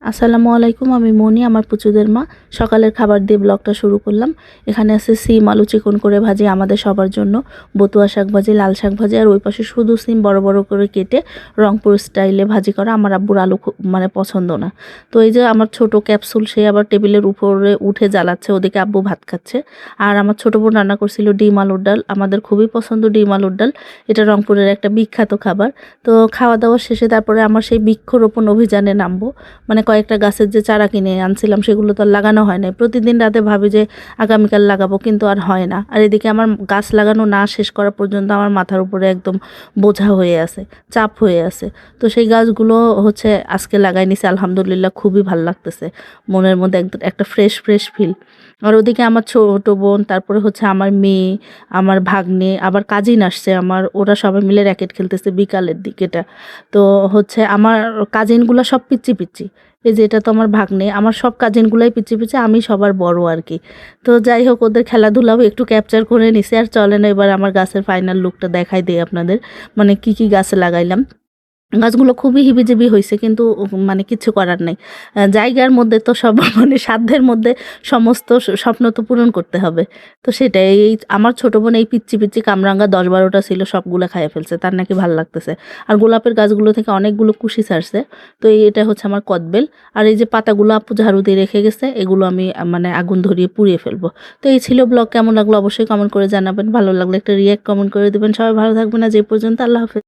আসসালামু আলাইকুম, আমি মনি, আমার পুচুদের মা। সকালের খাবার দিয়ে ব্লগটা শুরু করলাম। এখানে আছে সিম আলু চিকন করে ভাজি আমাদের সবার জন্য, বতুয়া শাক ভাজি, লাল শাক ভাজি, আর ওই পাশে শুধু সিম বড় বড় করে কেটে রংপুর স্টাইলে ভাজি করা। আমার আব্বুর আলু খুব পছন্দ না। তো এই যে আমার ছোট ক্যাপসুল, সে আবার টেবিলের উপরে উঠে জ্বালাচ্ছে, ওদিকে আব্বু ভাত খাচ্ছে। আর আমার ছোট বোন রান্না করছিল ডিম আলুর ডাল। আমাদের খুবই পছন্দ ডিম আলুর ডাল, এটা রংপুরের একটা বিখ্যাত খাবার। তো খাওয়া দাওয়া শেষে তারপরে আমার সেই বৃক্ষরোপণ অভিযানে নামবো। কয়েকটা গাছের যে চারা কিনে আনছিলাম সেগুলো তো আর লাগানো হয় না। প্রতিদিন রাতে ভাবি যে আগামীকাল লাগাবো, কিন্তু আর হয় না। আর এদিকে আমার গাছ লাগানো না শেষ করা পর্যন্ত আমার মাথার উপরে একদম বোঝা হয়ে আছে, চাপ হয়ে আছে। তো সেই গাছগুলো আজকে লাগাই নিছি, আলহামদুলিল্লাহ খুবই ভালো লাগতেছে। মনের মধ্যে একদম একটা ফ্রেশ ফ্রেশ ফিল। আর ওদিকে আমার ছোট বোন, তারপরে আমার মেয়ে, আমার ভাগ্নে, আবার কাজিন আসছে আমার, ওরা সবাই মিলে র্যাকেট খেলতেছে বিকালের দিকেটা। তো আমার কাজিনগুলো সব পিচ্ছি পিচ্ছি। এই যে এটা তো আমার ভাগ্নে, আমার সব কাজিনগুলাই পিছিয়ে পিছিয়ে, আমি সবার বড় আর কি। তো যাই হোক, ওদের খেলাধুলাও একটু ক্যাপচার করে নিছি। আর চলেন এবার আমার গাছের ফাইনাল লুকটা দেখাই দিই আপনাদের, কি কি গাছে লাগাইলাম। গাছগুলো খুবই হিবিজিবি হয়েছে, কিন্তু কিচ্ছু করার নাই। জায়গার মধ্যে তো সব সাধ্যের মধ্যে সমস্ত স্বপ্ন তো পূরণ করতে হবে। তো সেটাই, এই আমার ছোট বোন এই পিচ্চি পিচ্চি কামরাঙ্গা 10-12টা ছিল, সবগুলো খাইয়ে ফেলছে, তার নাকি ভাল লাগতেছে। আর গোলাপের গাছগুলো থেকে অনেকগুলো কুশি ছাড়ছে। তো এটা আমার কদবেল। আর এই যে পাতাগুলো আপু ঝাড়ু দিয়ে রেখে গেছে, এগুলো আমি আগুন ধরিয়ে পুড়িয়ে ফেলবো। তো এই ছিল ব্লগ। কেমন লাগলো অবশ্যই কমেন্ট করে জানাবেন। ভালো লাগলে একটা রিয়াক্ট কমেন্ট করে দেবেন। সবাই ভালো থাকবেন। আজ এই পর্যন্ত, আল্লাহ হাফেজ।